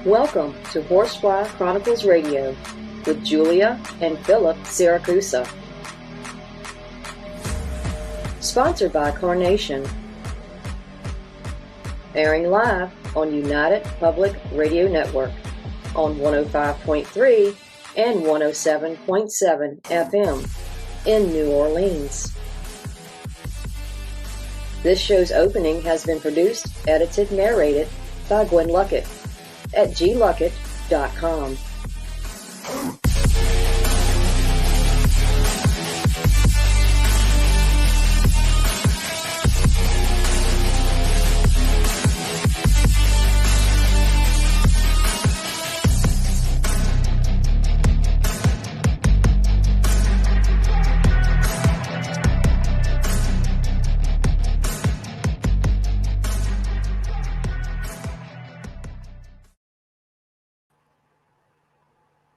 Welcome to Horsefly Chronicles Radio with Julia and Philip Siracusa. Sponsored by Carnation. Airing live on United Public Radio Network on 105.3 and 107.7 FM in New Orleans. This show's opening has been produced, edited, narrated by Gwen Luckett at gluckett.com.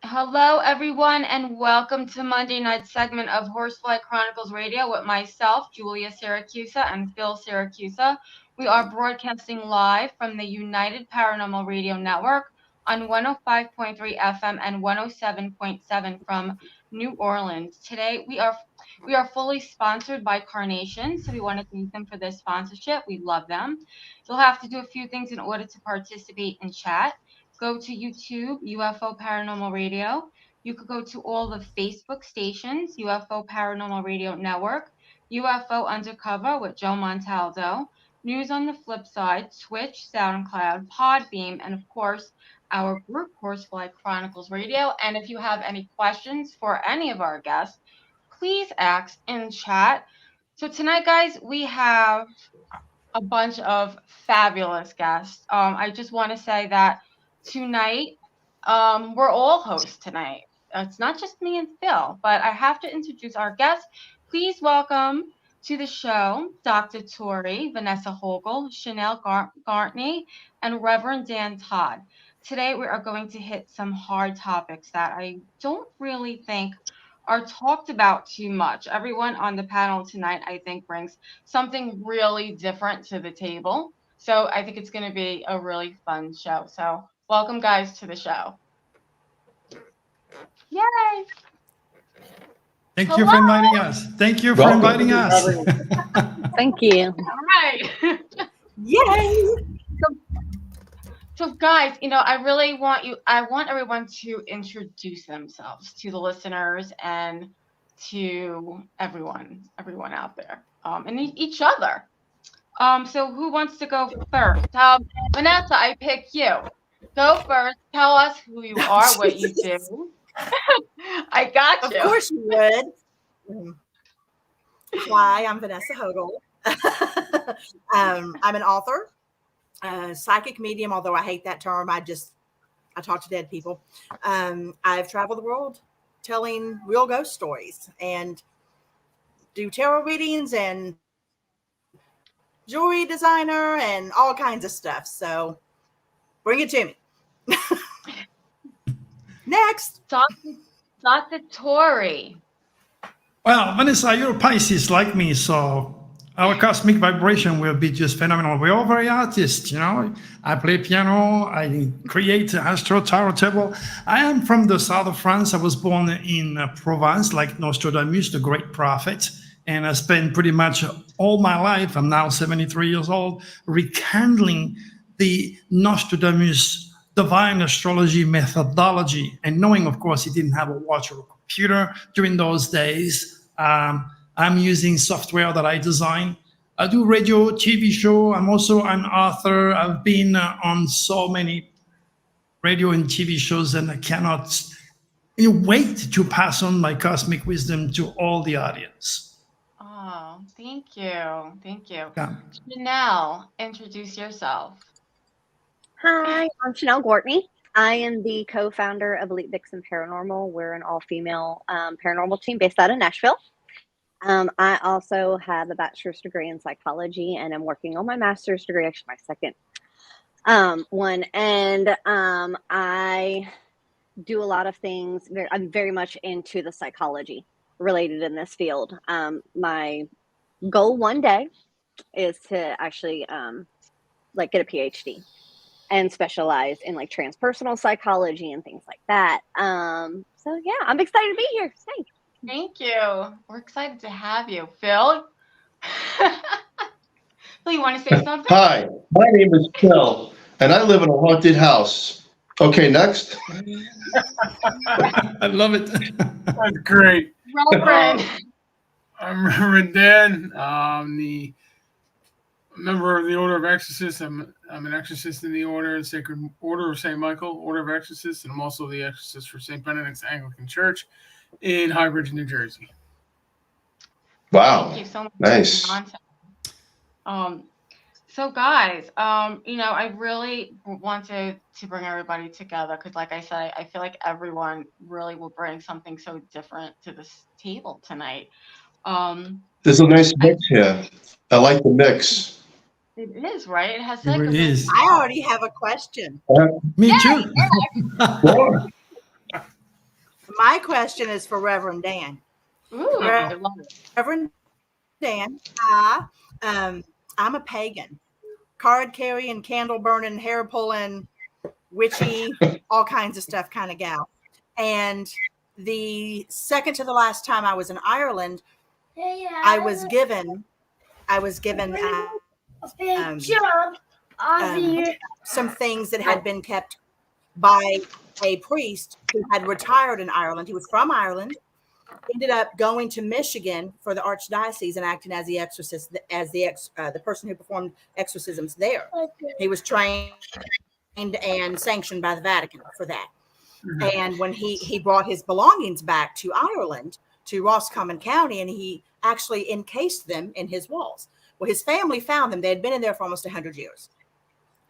Hello, everyone, and welcome to Monday night segment of Horsefly Chronicles Radio with myself, Julia Siracusa, and Phil Siracusa. We are broadcasting live from the United Paranormal Radio Network on 105.3 FM and 107.7 from New Orleans. Today, we are fully sponsored by Carnation, so we want to thank them for their sponsorship. We love them. You'll have to do a few things in order to participate in chat. Go to YouTube, UFO Paranormal Radio. You could go to all the Facebook stations, UFO Paranormal Radio Network, UFO Undercover with Joe Montaldo, News on the Flip Side, Twitch, SoundCloud, Podbeam, and of course, our group, Horsefly Chronicles Radio. And if you have any questions for any of our guests, please ask in chat. So tonight, guys, we have a bunch of fabulous guests. I just want to say that tonight, we're all hosts tonight. It's not just me and Phil, but I have to introduce our guests. Please welcome to the show Dr. Turi, Vanessa Hogle Chinelle Gwartney, and Reverend Dan Todd. Today, we are going to hit some hard topics that I don't really think are talked about too much. Everyone on the panel tonight, I think, brings something really different to the table. So I think it's going to be a really fun show. So welcome, guys, to the show. Yay! Thank you for inviting us. Thank you for inviting us. Thank you. All right. Yay! So guys, I want everyone to introduce themselves to the listeners and to everyone out there, and each other. So who wants to go first? Vanessa, I pick you. Go first. Tell us who you are, what you do. I got you. Of course you would. Hi, I'm Vanessa Hogle. I'm an author, psychic medium, although I hate that term. I talk to dead people. I've traveled the world telling real ghost stories and do tarot readings and jewelry designer and all kinds of stuff. So bring it to me. Next. Dr. Turi. Well, Vanessa, you're Pisces like me, so our cosmic vibration will be just phenomenal. We're all very artists, I play piano, I create astro tarot table. I am from the south of France. I was born in Provence, like Nostradamus, the great prophet. And I spent pretty much all my life, I'm now 73 years old, rekindling the Nostradamus divine astrology methodology, and knowing, of course, he didn't have a watch or a computer during those days. I'm using software that I design. I do radio, TV show. I'm also an author. I've been on so many radio and TV shows, and I cannot wait to pass on my cosmic wisdom to all the audience. Oh, thank you. Thank you. Yeah. Chinelle, introduce yourself. Hi, I'm Chinelle Gwartney. I am the co-founder of Elite Vixen Paranormal. We're an all-female paranormal team based out of Nashville. I also have a bachelor's degree in psychology, and I'm working on my master's degree, actually my second one. And I do a lot of things. I'm very much into the psychology related in this field. My goal one day is to actually get a PhD. and specialize in like transpersonal psychology and things like that. So yeah, I'm excited to be here. Thanks. Thank you. We're excited to have you. Phil? Phil, you want to say something? Hi, my name is Phil, and I live in a haunted house. Okay, next. I love it. That's great. Reverend. I'm Reverend Dan. I'm the member of the Order of Exorcists. I'm an exorcist in the Order, Sacred Order of St. Michael, Order of Exorcists, and I'm also the exorcist for St. Benedict's Anglican Church in High Bridge, New Jersey. Wow. Thank you so much. Nice. So guys, I really wanted to bring everybody together because, like I said, I feel like everyone really will bring something so different to this table tonight. There's a nice mix here. I like the mix. It is, right? It has It really is. I already have a question. Me too. Sure. My question is for Reverend Dan. Ooh, I love it. Reverend Dan, I'm a pagan, card carrying, candle burning, hair pulling, witchy, all kinds of stuff kind of gal. And the second to the last time I was in Ireland, I was given some things that had been kept by a priest who had retired in Ireland. He was from Ireland, ended up going to Michigan for the archdiocese and acting as the exorcist, as the person who performed exorcisms there. He was trained and sanctioned by the Vatican for that. Mm-hmm. And when he brought his belongings back to Ireland, to Roscommon County, and he actually encased them in his walls. Well, his family found them. They had been in there for almost 100 years.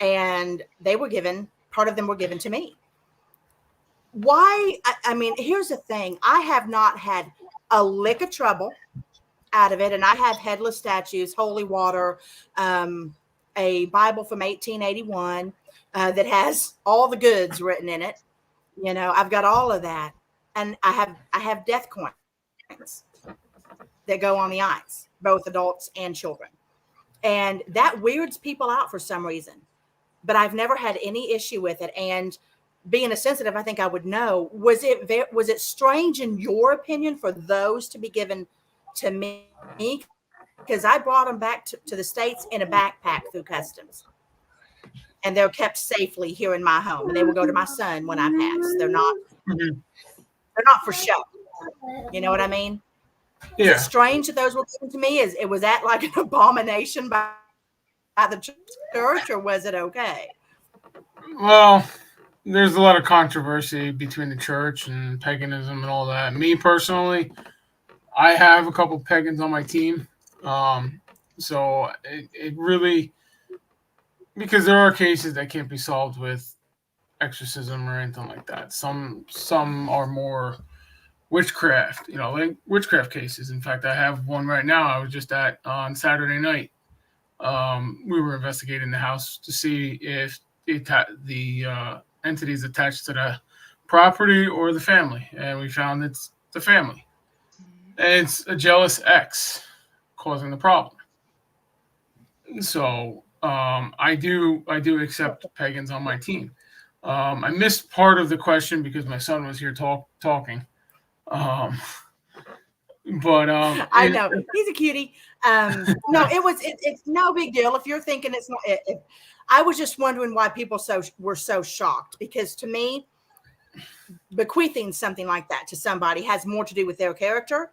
And they were given, part of them were given to me. Why? I mean, here's the thing. I have not had a lick of trouble out of it. And I have headless statues, holy water, a Bible from 1881 that has all the goods written in it. You know, I've got all of that. And I have death coins that go on the eyes, both adults and children. And that weirds people out for some reason. But I've never had any issue with it. And being a sensitive, I think I would know. Was it strange in your opinion for those to be given to me? Because I brought them back to the States in a backpack through customs. And they're kept safely here in my home. And they will go to my son when I pass. They're not for show. You know what I mean? Yeah. Is it strange that those were given to me? Was that like an abomination by the church, or was it okay? Well, there's a lot of controversy between the church and paganism and all that. Me personally, I have a couple pagans on my team. So it really, because there are cases that can't be solved with exorcism or anything like that. Some are more witchcraft, like witchcraft cases. In fact, I have one right now I was just at on Saturday night. We were investigating the house to see if the entities attached to the property or the family, and we found it's the family. And it's a jealous ex causing the problem. So I do accept pagans on my team. I missed part of the question because my son was here talking. But I know he's a cutie. No, it's no big deal. If you're thinking it's not, I was just wondering why people were so shocked, because to me, bequeathing something like that to somebody has more to do with their character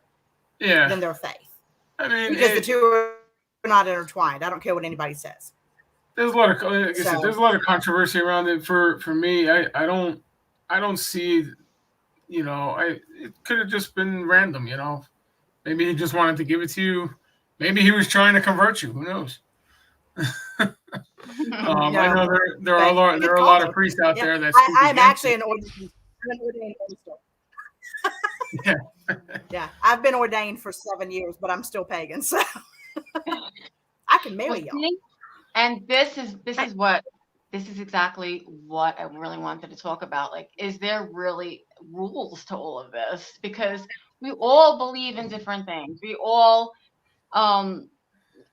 than their faith. I mean, because the two are not intertwined. I don't care what anybody says. There's a lot of, like I said, there's a lot of controversy around it. For me, I don't see. It could have just been random, Maybe he just wanted to give it to you. Maybe he was trying to convert you. Who knows? I know there are a lot of priests out there that. I'm actually an ordained minister. Yeah, I've been ordained for 7 years, but I'm still pagan, so I can marry y'all. And this is exactly what I really wanted to talk about. Like, is there really rules to all of this? Because we all believe in different things. We all,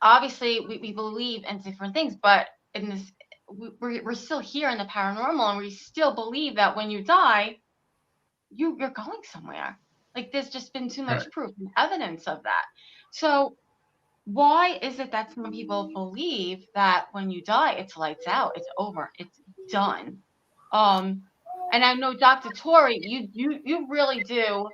obviously, we believe in different things. But in this, we're still here in the paranormal, and we still believe that when you die, you're going somewhere. Like, there's just been too much proof and evidence of that. So why is it that some people believe that when you die, it's lights out, it's over, it's done? And I know, Dr. Turi, you really do.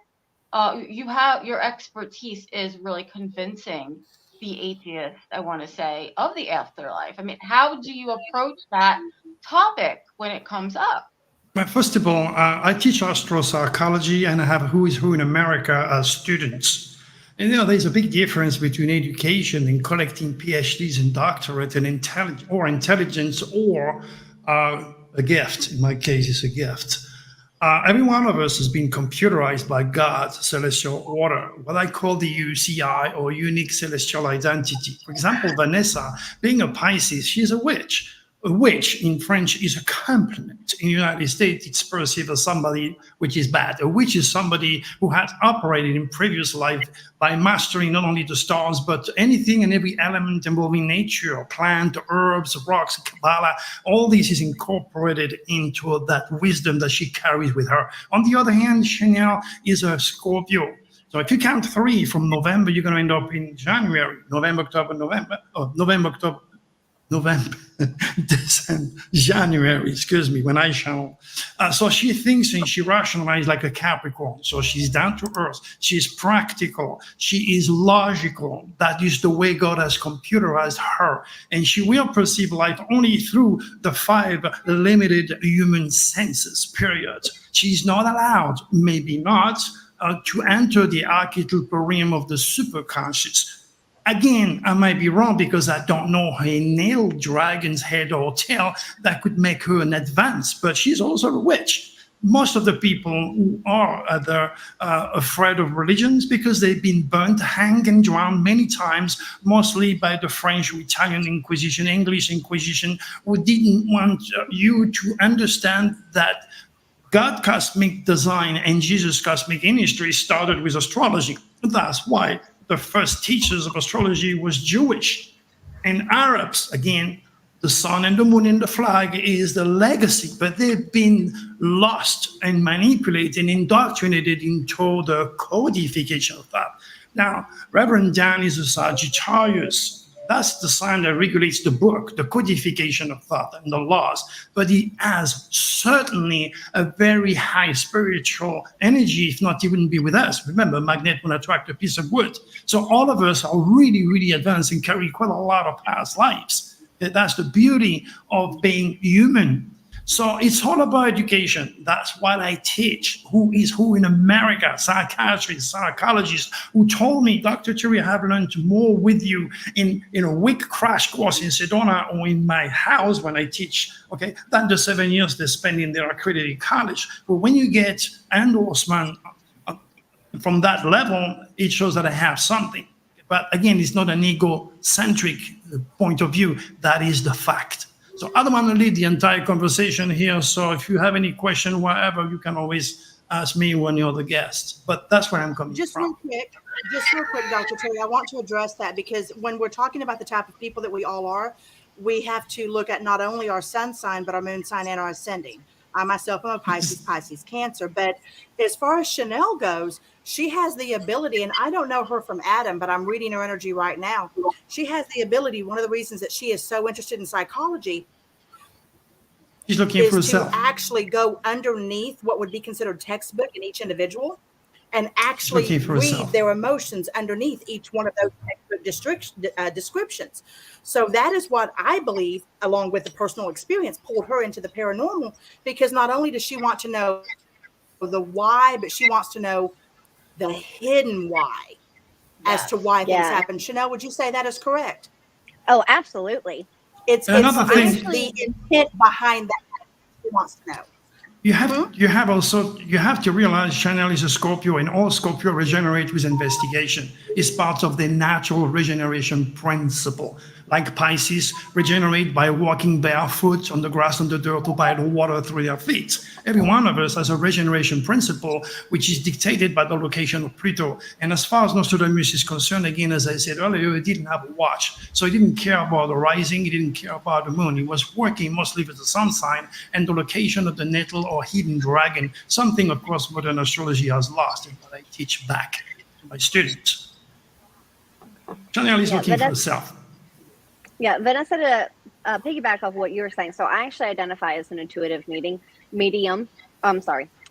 You have, your expertise is really convincing the atheist, I want to say, of the afterlife. I mean, how do you approach that topic when it comes up? Well, first of all, I teach astropsychology, and I have Who is Who in America as students. And there's a big difference between education and collecting PhDs and doctorate and intelligence or a gift. In my case, it's a gift. Every one of us has been computerized by God's celestial order, what I call the UCI, or unique celestial identity. For example, Vanessa, being a Pisces, she's a witch. A witch in French is a compliment. In the United States, it's perceived as somebody which is bad. A witch is somebody who has operated in previous life by mastering not only the stars, but anything and every element involving nature, plant, herbs, rocks, Kabbalah. All this is incorporated into that wisdom that she carries with her. On the other hand, Chinelle is a Scorpio. So if you count 3 from November, you're going to end up in January, November, December, January, excuse me, when I shall. So she thinks and she rationalizes like a Capricorn. So she's down to earth. She's practical. She is logical. That is the way God has computerized her. And she will perceive life only through the 5 limited human senses, period. She's not allowed, maybe not, to enter the archetypal realm of the superconscious. Again, I might be wrong because I don't know a nail dragon's head or tail that could make her an advance, but she's also a witch. Most of the people who are afraid of religions because they've been burnt, hanged, and drowned many times, mostly by the French or Italian Inquisition, English Inquisition, who didn't want you to understand that God cosmic design and Jesus cosmic ministry started with astrology. That's why the first teachers of astrology was Jewish. And Arabs, again, the sun and the moon and the flag is the legacy, but they've been lost and manipulated and indoctrinated into the codification of that. Now, Reverend Dan is a Sagittarius. That's the sign that regulates the book, the codification of thought and the laws. But he has certainly a very high spiritual energy, if not, he wouldn't be with us. Remember, a magnet will attract a piece of wood. So all of us are really, really advanced and carry quite a lot of past lives. That's the beauty of being human. So it's all about education. That's what I teach. Who is who in America? Psychiatrists, psychologists who told me, Dr. Turi, I have learned more with you in a week crash course in Sedona or in my house when I teach, okay, than the 7 years they spend in their accredited college. But when you get endorsement from that level, it shows that I have something. But again, it's not an egocentric point of view. That is the fact. So I don't want to lead the entire conversation here. So if you have any question, whatever, you can always ask me when you're the guest. But that's where I'm coming from. Just real quick, Dr. Turi, I want to address that because when we're talking about the type of people that we all are, we have to look at not only our sun sign, but our moon sign and our ascending. I myself am a Pisces Cancer. But as far as Chinelle goes, she has the ability, and I don't know her from Adam, but I'm reading her energy right now. She has the ability. One of the reasons that she is so interested in psychology She's looking for herself. To actually go underneath what would be considered textbook in each individual and actually read their emotions underneath each one of those textbook descriptions. So that is what I believe, along with the personal experience, pulled her into the paranormal, because not only does she want to know the why, but she wants to know the hidden why as to why things happen. Chinelle, would you say that is correct? Oh, absolutely. It's the intent behind that she wants to know. You have to realize Chinelle is a Scorpio, and all Scorpio regenerate with investigation. It's part of the natural regeneration principle. like Pisces, regenerate by walking barefoot on the grass, on the dirt, or by the water through their feet. Every one of us has a regeneration principle, which is dictated by the location of Pluto. And as far as Nostradamus is concerned, again, as I said earlier, he didn't have a watch. So he didn't care about the rising, he didn't care about the moon. He was working mostly with the sun sign and the location of the natal or hidden dragon, something, of course, modern astrology has lost, and what I teach back to my students. Chinelle is looking for herself. Yeah, Vanessa, to piggyback off what you were saying, so I actually identify as an intuitive medium.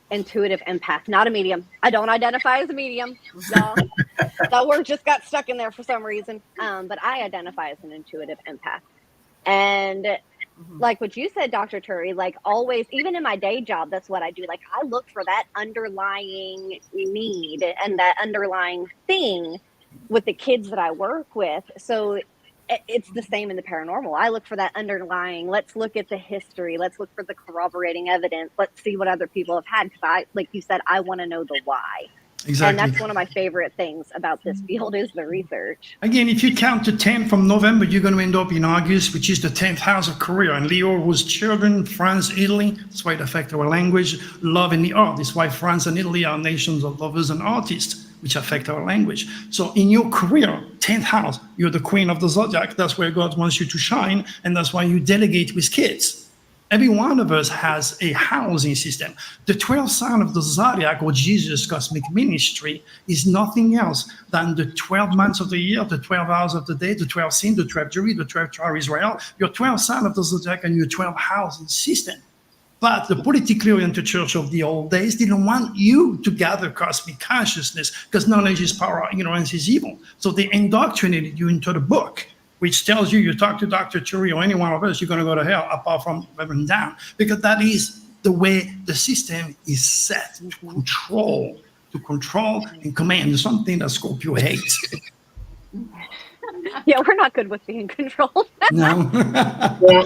Intuitive empath, not a medium. I don't identify as a medium. No, that word just got stuck in there for some reason. But I identify as an intuitive empath. And like what you said, Dr. Turi, like always, even in my day job, that's what I do. Like I look for that underlying need and that underlying thing with the kids that I work with. So it's the same in the paranormal. I look for that underlying, let's look at the history. Let's look for the corroborating evidence. Let's see what other people have had. Because like you said, I want to know the why. Exactly. And that's one of my favorite things about this field is the research. Again, if you count to 10 from November, you're going to end up in August, which is the 10th house of career. And Leo was children, France, Italy. That's why it affects our language, love, and the art. That's why France and Italy are nations of lovers and artists, which affect our language. So in your career, 10th house, you're the queen of the zodiac. That's where God wants you to shine. And that's why you delegate with kids. Every one of us has a housing system. The 12th sign of the zodiac, or Jesus' cosmic ministry, is nothing else than the 12 months of the year, the 12 hours of the day, the 12 sin, the 12 jury, the 12 tribe Israel, your 12th sign of the zodiac, and your 12 housing system. But the politically oriented church of the old days didn't want you to gather cosmic consciousness because knowledge is power, ignorance is evil. So they indoctrinated you into the book, which tells you talk to Dr. Turi or any one of us, you're going to go to hell apart from heaven down. Because that is the way the system is set to control and command something that Scorpio hates. Yeah, we're not good with being controlled. No. Well,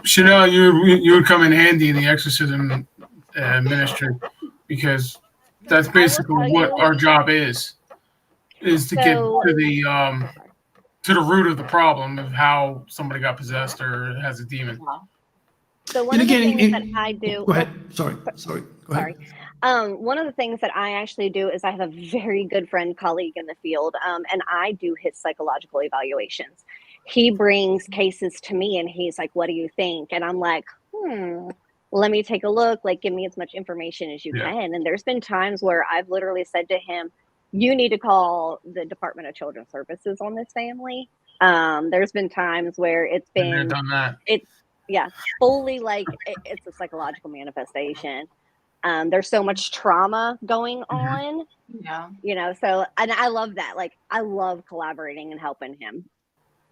Chinelle, you would come in handy in the exorcism ministry because that's basically what our job is to get to the root of the problem of how somebody got possessed or has a demon. So one of the things that I do. Go ahead. Sorry. Go ahead. One of the things that I actually do is I have a very good friend, colleague in the field, and I do his psychological evaluations. He brings cases to me and he's like, what do you think? And I'm like, let me take a look, like give me as much information as you can. And there's been times where I've literally said to him, you need to call the Department of Children's Services on this family. There's been times where it's been, fully like it's a psychological manifestation. There's so much trauma going on, so, and I love that. Like, I love collaborating and helping him.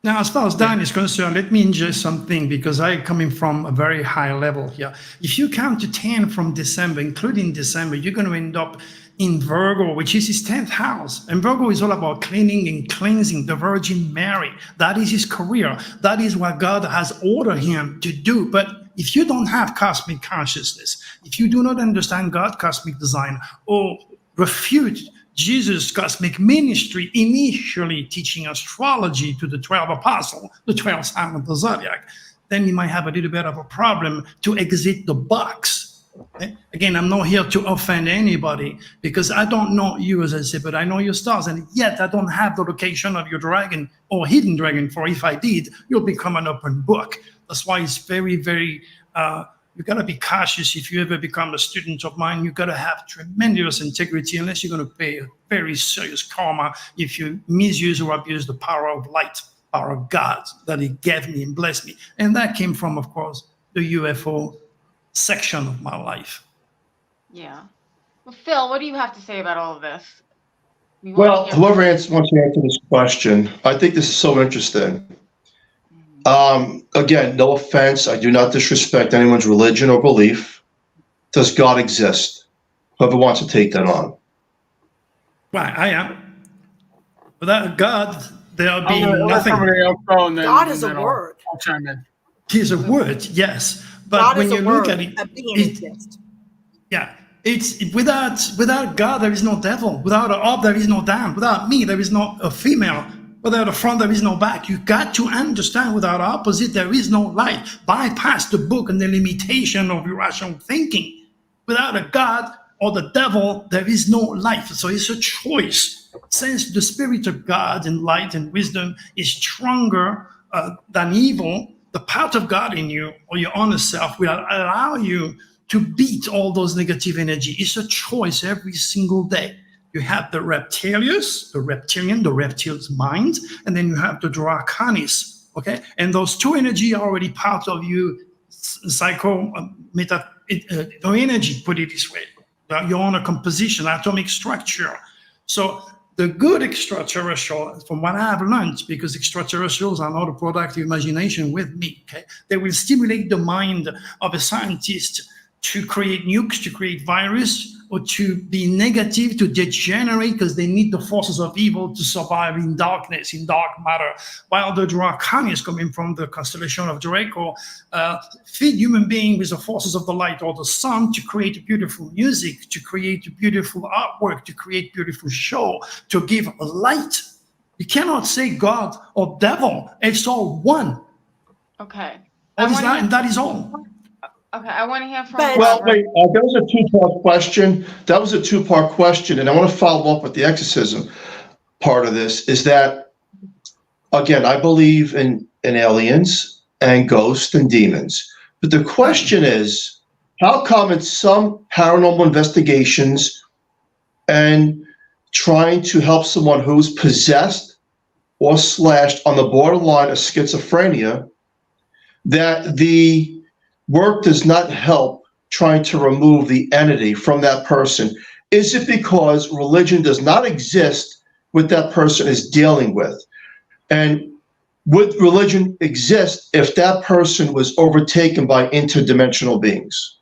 Now, as far as Dan is concerned, let me ingest something because I'm coming from a very high level here. If you count to 10 from December, including December, you're going to end up in Virgo, which is his 10th house. And Virgo is all about cleaning and cleansing the Virgin Mary. That is his career. That is what God has ordered him to do. But if you don't have cosmic consciousness, if you do not understand God's cosmic design or refute Jesus' cosmic ministry, initially teaching astrology to the 12 apostles, the 12 sign of the zodiac, then you might have a little bit of a problem to exit the box. Okay? Again, I'm not here to offend anybody because I don't know you, as I said, but I know your stars, and yet I don't have the location of your dragon or hidden dragon, for if I did, you'll become an open book. That's why it's very, very, you got to be cautious if you ever become a student of mine. You got to have tremendous integrity unless you're going to pay a very serious karma if you misuse or abuse the power of light, power of God that he gave me and blessed me. And that came from, of course, the UFO section of my life. Yeah. Well, Phil, what do you have to say about all of this? Well, whoever wants to answer this question, I think this is so interesting. Again, no offense. I do not disrespect anyone's religion or belief. Does God exist? Whoever wants to take that on. Well, I am. Without God, there'll be nothing. God is a word. I'll chime in. He's a word, yes. But God when is you a look word, at it, a being exists. it's without God there is no devil. Without a up there is no Dan. Without me there is not a female. Without a front, there is no back. You got to understand without opposite, there is no light. Bypass the book and the limitation of irrational thinking. Without a God or the devil, there is no life. So it's a choice. Since the Spirit of God and light and wisdom is stronger than evil, the part of God in you or your honest self will allow you to beat all those negative energy. It's a choice every single day. You have the reptilian's mind, and then you have the draconis, okay? And those two energy are already part of you, energy, put it this way. Your own composition, atomic structure. So the good extraterrestrial, from what I have learned, because extraterrestrials are not a product of imagination with me, okay? They will stimulate the mind of a scientist to create nukes, to create virus, or to be negative, to degenerate, because they need the forces of evil to survive in darkness, in dark matter. While the Draconis, coming from the constellation of Draco, feed human beings with the forces of the light or the sun to create beautiful music, to create beautiful artwork, to create beautiful show, to give light. You cannot say God or devil. It's all one. Okay. And that is all. Okay, I want to hear from. Well, wait. That was a two-part question. And I want to follow up with the exorcism part of this. Is that, again, I believe in aliens and ghosts and demons. But the question is, how come in some paranormal investigations and trying to help someone who's possessed or slashed on the borderline of schizophrenia, that the work does not help trying to remove the entity from that person? Is it because religion does not exist what that person is dealing with? And would religion exist if that person was overtaken by interdimensional beings?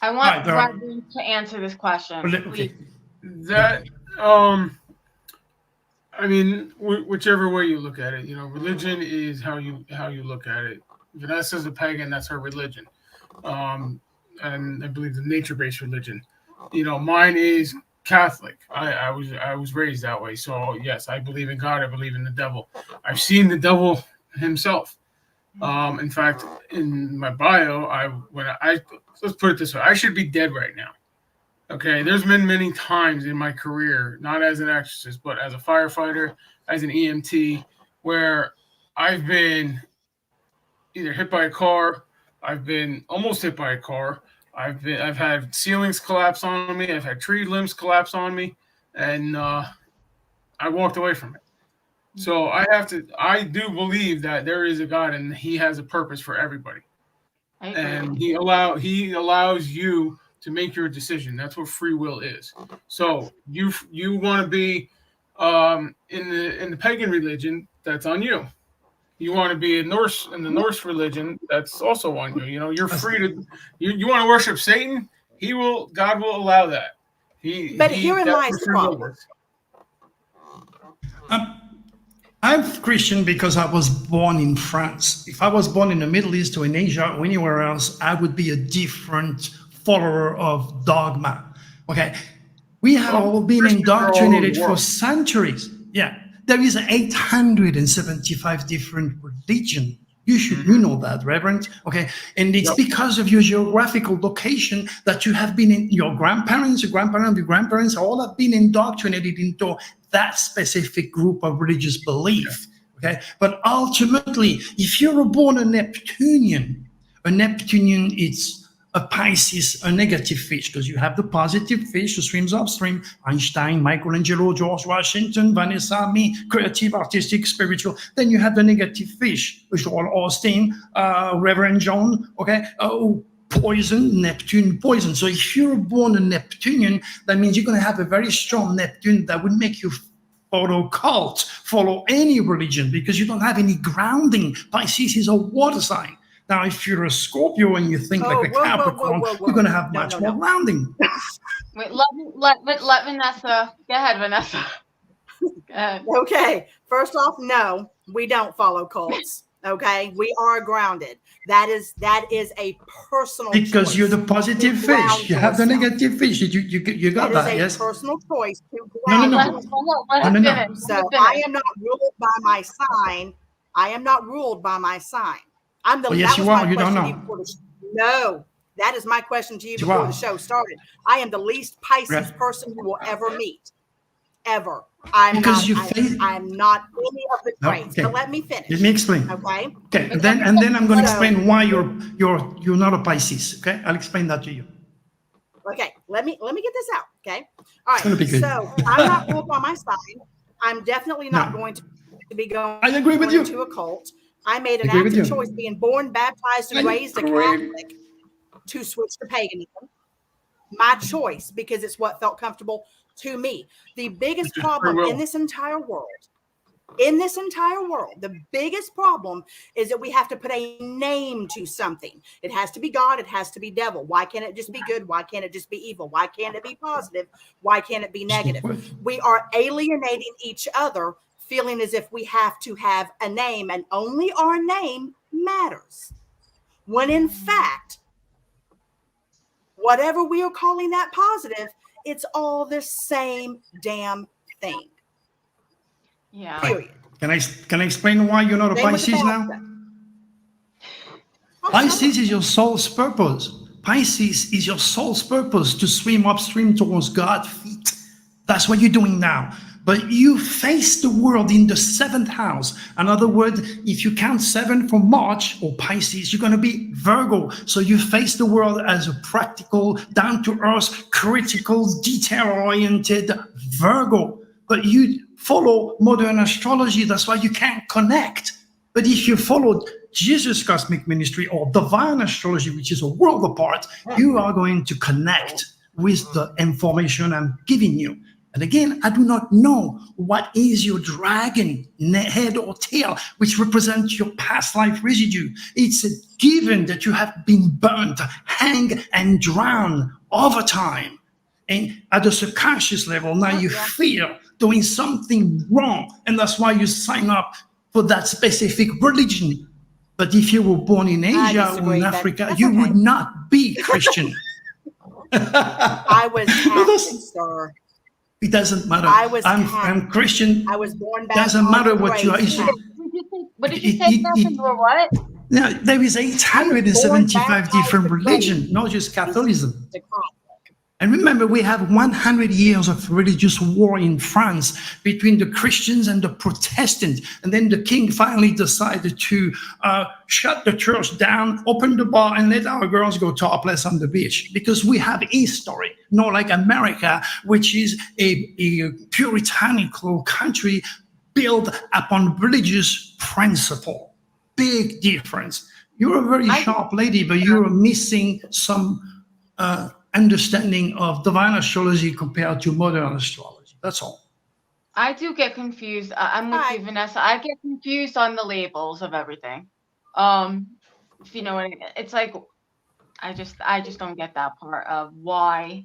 I want Rodney to answer this question. Please. That, I mean, whichever way you look at it, religion is how you look at it. Vanessa's a pagan, that's her religion. And I believe the nature-based religion. Mine is Catholic. I was raised that way. So yes, I believe in God, I believe in the devil. I've seen the devil himself. In fact, in my bio, let's put it this way, I should be dead right now. Okay, there's been many times in my career, not as an exorcist, but as a firefighter, as an EMT, where I've been either hit by a car, I've been almost hit by a car, I've had ceilings collapse on me, I've had tree limbs collapse on me, and I walked away from it. So I do believe that there is a God and he has a purpose for everybody. And he allows you to make your decision. That's what free will is. So you want to be in the pagan religion, that's on you. You want to be in the Norse religion, that's also on you. You're free to. You want to worship Satan? God will allow that. Herein lies the problem. I'm Christian because I was born in France. If I was born in the Middle East or in Asia or anywhere else, I would be a different follower of dogma. Okay, we have all been indoctrinated for centuries. Yeah. There is 875 different religions. You know that, Reverend. Okay, and it's because of your geographical location that you have been in. Your grandparents all have been indoctrinated into that specific group of religious belief. Okay, but ultimately, if you're born a Neptunian it's a Pisces, a negative fish, because you have the positive fish who swims upstream, Einstein, Michelangelo, George Washington, Vanessa, me, creative, artistic, spiritual. Then you have the negative fish, Joel Austin, Reverend John, okay, poison, Neptune, poison. So if you're born a Neptunian, that means you're going to have a very strong Neptune that would make you follow cult, follow any religion, because you don't have any grounding. Pisces is a water sign. Now, if you're a Scorpio and you think like a Capricorn, you're going to have much more grounding. Wait, let Vanessa. Go ahead, Vanessa. Go ahead. Okay. First off, no, we don't follow cults. Okay, we are grounded. That is a personal because choice. you're the positive fish. You have the negative fish. You got that, yes? That is a personal choice to No. Let him finish. So I am not ruled by my sign. I am not ruled by my sign. I'm the. Oh, yes, that was you are. my You don't question to know. you before the No, that is my question to you You before are. the show started. I am the least Pisces person you will ever meet, ever. I'm Because not any of the No, traits. okay. But let me finish. Let me explain. Okay. Okay, and then I'm going to So- explain why you're not a Pisces. Okay, I'll explain that to you. Okay, let me get this out. Okay. All It's gonna be right. good. So I'm not ruled by my sign. I'm definitely not No. going to be going I agree with you. into a cult. I made an Agree with active you. choice being born, baptized, and I raised a agree. Catholic to switch to paganism. My choice, because it's what felt comfortable to me. The biggest problem in this entire world, the biggest problem is that we have to put a name to something. It has to be God. It has to be devil. Why can't it just be good? Why can't it just be evil? Why can't it be positive? Why can't it be negative? We are alienating each other, feeling as if we have to have a name, and only our name matters. When in fact, whatever we are calling that positive, it's all the same damn thing. Yeah. Period. Can I explain why you're not a Same with the Pisces now? bathtub. Pisces is your soul's purpose. Pisces is your soul's purpose to swim upstream towards God's feet. That's what you're doing now. But you face the world in the 7th house. In other words, if you count 7 for March or Pisces, you're going to be Virgo. So you face the world as a practical, down-to-earth, critical, detail-oriented Virgo. But you follow modern astrology. That's why you can't connect. But if you followed Jesus' cosmic ministry or divine astrology, which is a world apart, you are going to connect with the information I'm giving you. And again, I do not know what is your dragon head or tail, which represents your past life residue. It's a given that you have been burnt, hanged, and drowned over time. And at the subconscious level, now you fear doing something wrong. And that's why you sign up for that specific religion. But if you were born in Asia or in Africa, you would not be Christian. I was Catholic, sir. It doesn't matter. I'm Christian. I was born back. Doesn't matter what you are. What did you say? You were what? Now, there is 875 different religions, not just Catholicism. And remember, we have 100 years of religious war in France between the Christians and the Protestants. And then the king finally decided to shut the church down, open the bar, and let our girls go topless on the beach. Because we have a story, not like America, which is a puritanical country built upon religious principle. Big difference. You're a very sharp lady, but you're missing some understanding of divine astrology compared to modern astrology. That's all. I do get confused. I'm with you, Vanessa. I get confused on the labels of everything. If you know what I mean. It's like I just don't get that part of why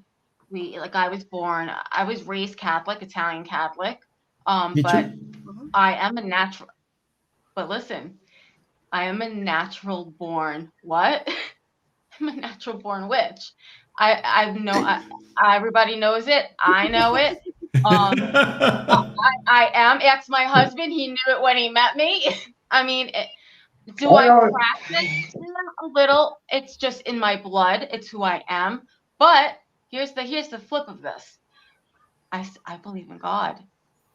I was raised Catholic, Italian Catholic. But I am a natural. But listen, I am a natural born what? I'm a natural born witch. I know everybody knows it. I know it. I am ex my husband. He knew it when he met me. I mean, do I practice a little? It's just in my blood. It's who I am. But here's the flip of this. I believe in God.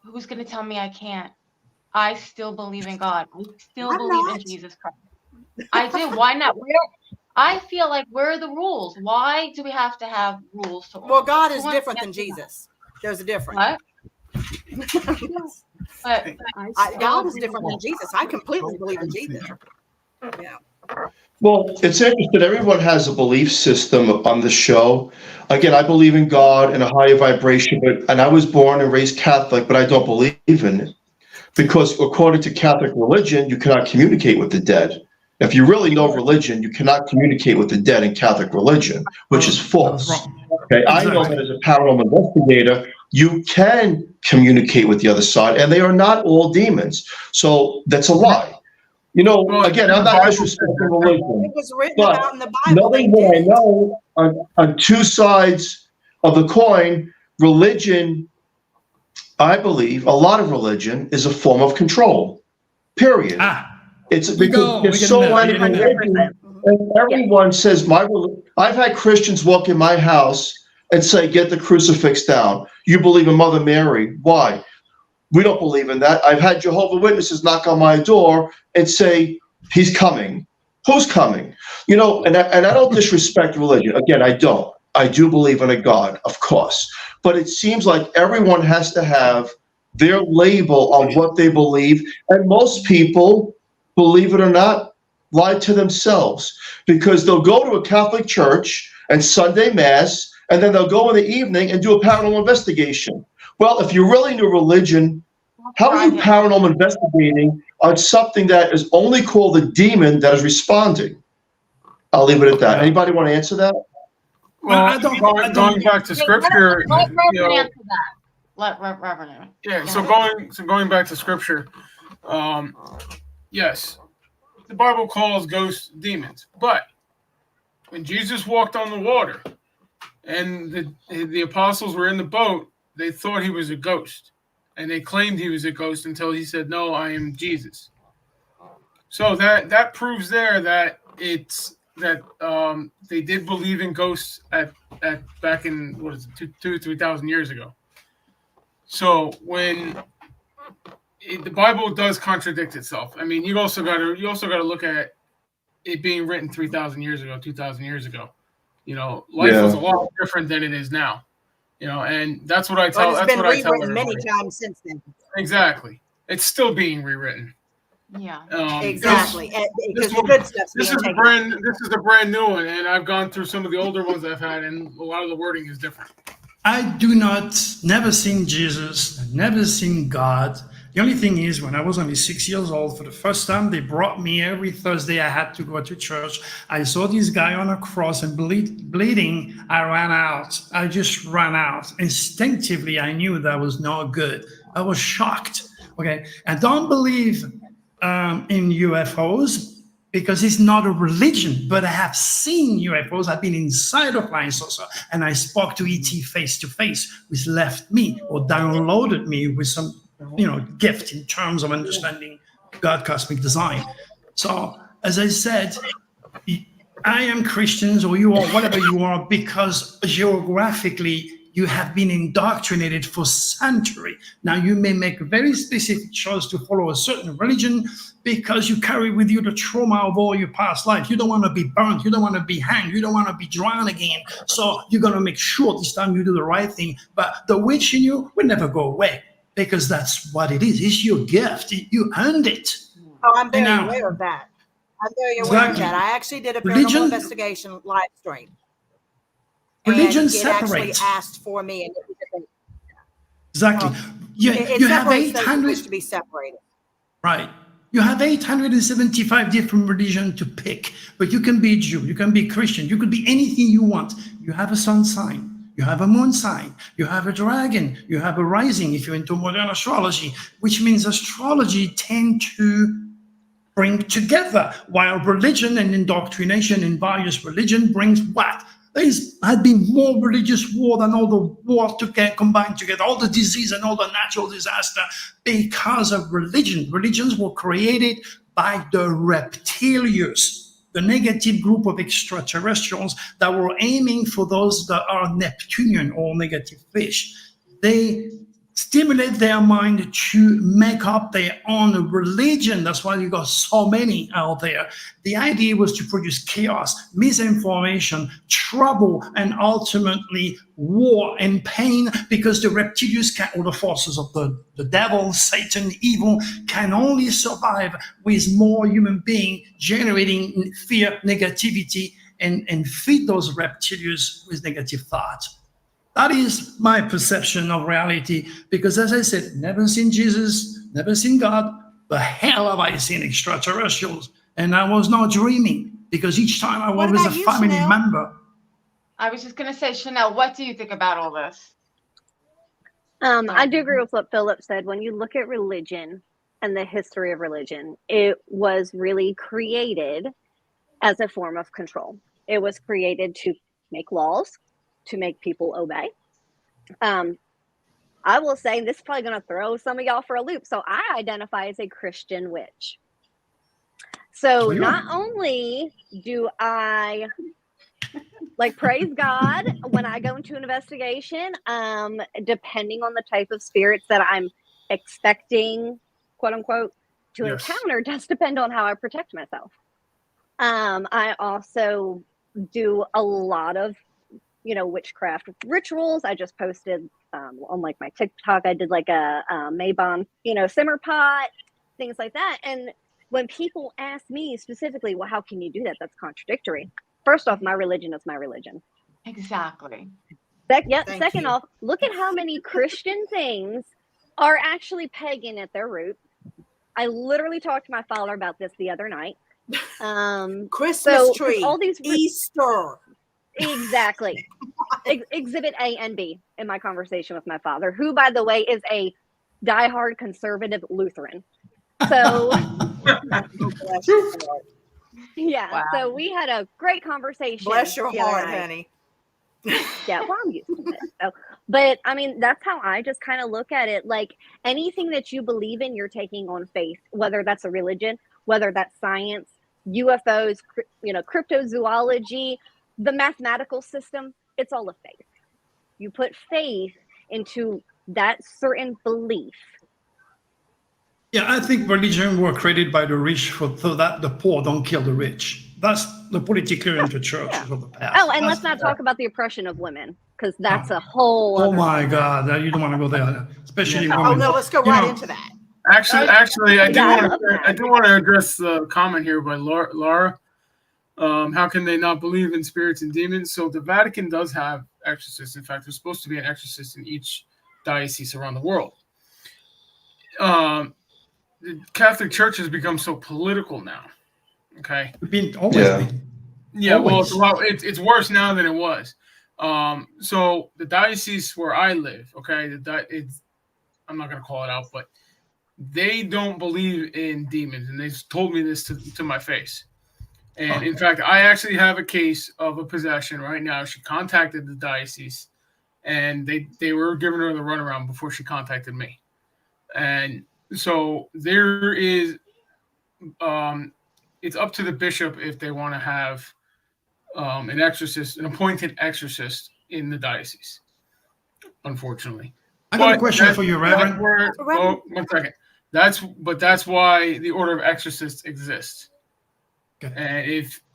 Who's going to tell me I can't? I still believe in God. I still believe in Jesus Christ. I do. Why not? I feel like where are the rules? Why do we have to have rules? Well, God is different than Jesus. There's a difference. What? But God is different than Jesus. I completely believe in Jesus. Yeah. Well, it's interesting. Everyone has a belief system on the show. Again, I believe in God and a higher vibration, and I was born and raised Catholic, but I don't believe in it. Because according to Catholic religion, you cannot communicate with the dead. If you really know religion, you cannot communicate with the dead in Catholic religion, which is false. Okay, I know that as a paranormal investigator, you can communicate with the other side, and they are not all demons. So that's a lie. Again, I'm not disrespecting religion, It was written but about in the Bible. They knowing what I did. know on two sides of the coin, religion, I believe, a lot of religion is a form of control. Period. It's because there's so many religions, and everyone says I've had Christians walk in my house and say, "Get the crucifix down. You believe in Mother Mary. Why? We don't believe in that." I've had Jehovah's Witnesses knock on my door and say, "He's coming." Who's coming? And I don't disrespect religion. Again, I don't. I do believe in a God, of course. But it seems like everyone has to have their label on what they believe. And most people, believe it or not, lie to themselves, because they'll go to a Catholic church and Sunday Mass, and then they'll go in the evening and do a paranormal investigation. Well, if you really knew religion, how are you paranormal investigating on something that is only called a demon that is responding? I'll leave it at that. Anybody want to answer that? Well, going back to scripture, Let Reverend answer that. Let Reverend answer. Yeah. So going back to scripture, yes, the Bible calls ghosts demons, but when Jesus walked on the water and the apostles were in the boat, they thought he was a ghost, and they claimed he was a ghost until he said, "No, I am Jesus." So that proves there that they did believe in ghosts at back in 2,000-3,000 years ago. So when the Bible does contradict itself, I mean, you also got to look at it being written 3,000 years ago, 2,000 years ago. Life was a lot different than it is now. And that's what I tell. But it's been rewritten many times since then. Exactly, it's still being rewritten. Yeah. Exactly. This is a brand new one, and I've gone through some of the older ones I've had, and a lot of the wording is different. I never seen Jesus, never seen God. The only thing is, when I was only 6 years old, for the first time, they brought me every Thursday. I had to go to church. I saw this guy on a cross and bleeding. I ran out. I just ran out. Instinctively, I knew that was not good. I was shocked. Okay. I don't believe in UFOs because it's not a religion, but I have seen UFOs. I've been inside of flying saucer, and I spoke to ET face to face, which left me or downloaded me with some gift in terms of understanding God, cosmic design. So, as I said, I am Christians, or you are whatever you are, because geographically you have been indoctrinated for centuries. Now, you may make a very specific choice to follow a certain religion because you carry with you the trauma of all your past life. You don't want to be burnt. You don't want to be hanged. You don't want to be drowned again. So you're going to make sure this time you do the right thing. But the witch in you will never go away, because that's what it is. It's your gift. You earned it. Oh, I'm very aware of that. I'm very aware of that. I actually did a paranormal investigation live stream. Religion separates. Actually asked for me. And exactly. You have 800 to be separated. Right. You have 875 different religions to pick, but you can be Jew, you can be Christian, you could be anything you want. You have a sun sign. You have a moon sign, you have a dragon, you have a rising if you're into modern astrology, which means astrology tend to bring together, while religion and indoctrination in various religion brings what? There had been more religious war than all the wars combined together, all the disease and all the natural disaster, because of religion. Religions were created by the reptilians, the negative group of extraterrestrials that were aiming for those that are Neptunian or negative fish. They stimulate their mind to make up their own religion. That's why you got so many out there. The idea was to produce chaos, misinformation, trouble, and ultimately war and pain, because the reptilians or the forces of the devil, Satan, evil, can only survive with more human beings generating fear, negativity, and feed those reptilians with negative thoughts. That is my perception of reality, because as I said, never seen Jesus, never seen God, but hell have I seen extraterrestrials. And I was not dreaming, because each time I was with a family member. I was just going to say, Chinelle, what do you think about all this? I do agree with what Philip said. When you look at religion, and the history of religion. It was really created as a form of control. It was created to make laws, to make people obey. I will say, this is probably going to throw some of y'all for a loop. So I identify as a Christian witch. So not only do I praise God when I go into an investigation, depending on the type of spirits that I'm expecting, quote unquote, to encounter, does depend on how I protect myself. I also do a lot of, witchcraft rituals. I just posted on my TikTok, I did a Maybon, simmer pot, things like that. And when people ask me specifically, well, how can you do that? That's contradictory. First off, my religion is my religion. Exactly. Second off, look at how many Christian things are actually pagan at their root. I literally talked to my father about this the other night. Christmas tree, all these Easter. Exactly. Exhibit A and B in my conversation with my father, who, by the way, is a diehard conservative Lutheran. So, yeah. Wow. So we had a great conversation. Bless your heart, honey. Yeah, well, I'm used to it. So, but I mean, that's how I just kind of look at it. Like, anything that you believe in, you're taking on faith, whether that's a religion, whether that's science, UFOs, cryptozoology, the mathematical system. It's all a faith. You put faith into that certain belief. Yeah, I think religion were created by the rich so that the poor don't kill the rich. That's the politically in the churches of the past. Oh, and let's not talk about the oppression of women, because that's a whole other my God, you don't want to go there, especially women. Oh no, let's go right into that. Actually, I do want to address the comment here by Laura. How can they not believe in spirits and demons? So the Vatican does have exorcists. In fact, there's supposed to be an exorcist in each diocese around the world. The Catholic Church has become so political now. Okay. Yeah. Well, it's worse now than it was. So the diocese where I live, okay, I'm not going to call it out, but they don't believe in demons, and they've told me this to my face. And in fact, I actually have a case of a possession right now. She contacted the diocese, and they were giving her the runaround before she contacted me. And so there is, it's up to the bishop if they want to have an exorcist, an appointed exorcist in the diocese. Unfortunately, I got a question for you, Reverend. 1 second. That's why the Order of Exorcists exists. Okay. And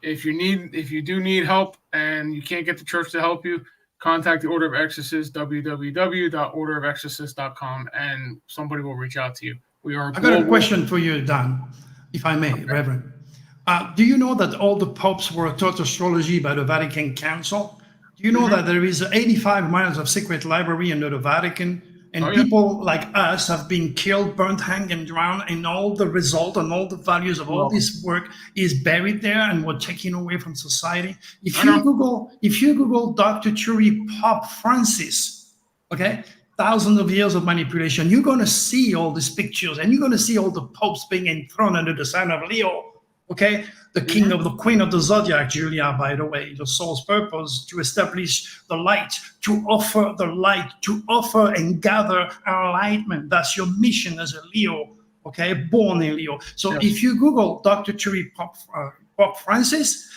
if you do need help and you can't get the church to help you, contact the Order of Exorcists, www.orderofexorcists.com, and somebody will reach out to you. I got a question for you, Dan, if I may, Reverend. Do you know that all the popes were taught astrology by the Vatican Council? Do you know that there is 85 miles of secret library under the Vatican? And people like us have been killed, burnt, hanged, and drowned, and all the result and all the values of all this work is buried there and we're taken away from society. If you Google Dr. Turi, Pope Francis, okay, thousands of years of manipulation, you're going to see all these pictures, and you're going to see all the popes being enthroned under the sign of Leo. Okay, the king of the queen of the zodiac, Julia, by the way, the soul's purpose to establish the light, to offer the light, to offer and gather enlightenment. That's your mission as a Leo, okay, born in Leo. So if you Google Dr. Turi, Pope Francis,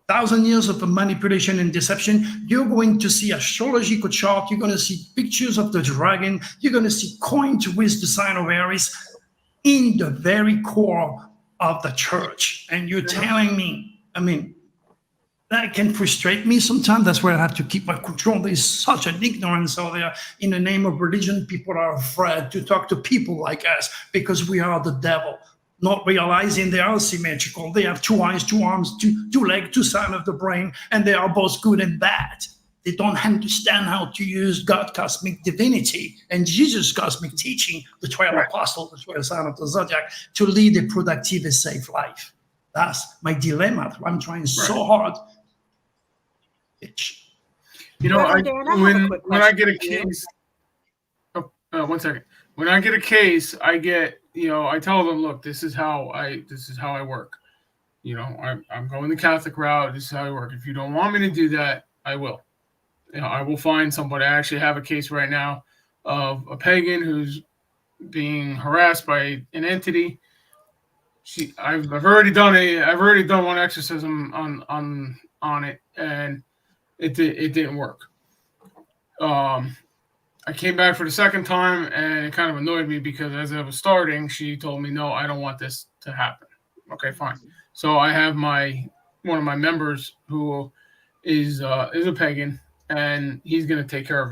1,000 years of manipulation and deception, you're going to see astrological chart, you're going to see pictures of the dragon, you're going to see coins with the sign of Aries in the very core of the church. And you're telling me, I mean, that can frustrate me sometimes. That's where I have to keep my control. There's such an ignorance out there. In the name of religion, people are afraid to talk to people like us because we are the devil, not realizing they are symmetrical. They have 2 eyes, 2 arms, 2 legs, 2 sides of the brain, and they are both good and bad. They don't understand how to use God, cosmic divinity, and Jesus' cosmic teaching, the 12 apostles, the 12 signs of the zodiac, to lead a productive and safe life. That's my dilemma. I'm trying so hard. When I get a case, 1 second. When I get a case, I get I tell them, look, this is how I work. I'm going the Catholic route. This is how I work. If you don't want me to do that, I will. I will find somebody. I actually have a case right now of a pagan who's being harassed by an entity. I've already done one exorcism on it, and it didn't work. I came back for the second time, and it kind of annoyed me because as I was starting, she told me, no, I don't want this to happen. Okay, fine. So I have one of my members who is a pagan, and he's going to take care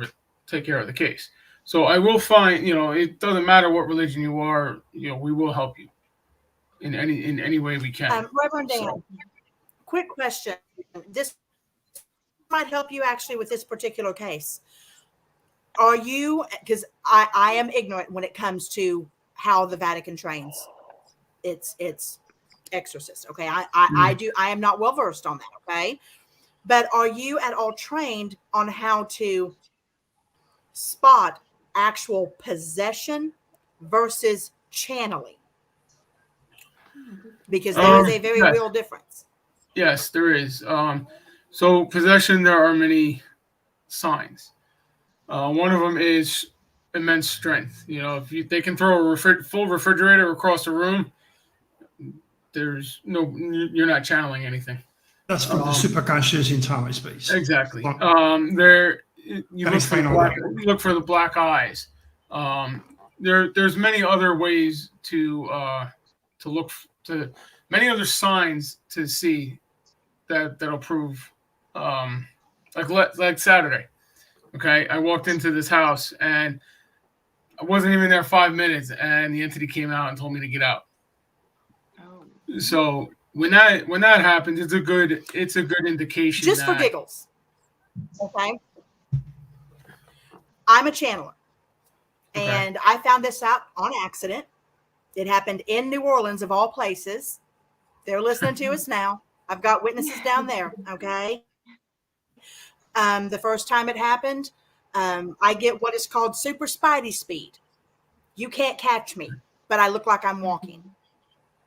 of the case. So I will find, it doesn't matter what religion you are, we will help you in any way we can. Reverend Dan, quick question. This might help you actually with this particular case. Are you, because I am ignorant when it comes to how the Vatican trains its exorcists. Okay. I am not well versed on that. Okay. But are you at all trained on how to spot actual possession versus channeling? Because there is a very real difference. Yes, there is. So possession, there are many signs. One of them is immense strength. If they can throw a full refrigerator across the room, you're not channeling anything. That's from the superconscious in time and space. Exactly. You look for the black eyes. There's many other ways to look to many other signs to see that'll prove. Like Saturday. Okay, I walked into this house and I wasn't even there 5 minutes, and the entity came out and told me to get out. Oh. So when that happens, it's a good indication. Just for giggles. Okay. I'm a channeler. Okay. And I found this out on accident. It happened in New Orleans, of all places. They're listening to us now. I've got witnesses down there. Okay. The first time it happened, I get what is called super spidey speed. You can't catch me, but I look like I'm walking.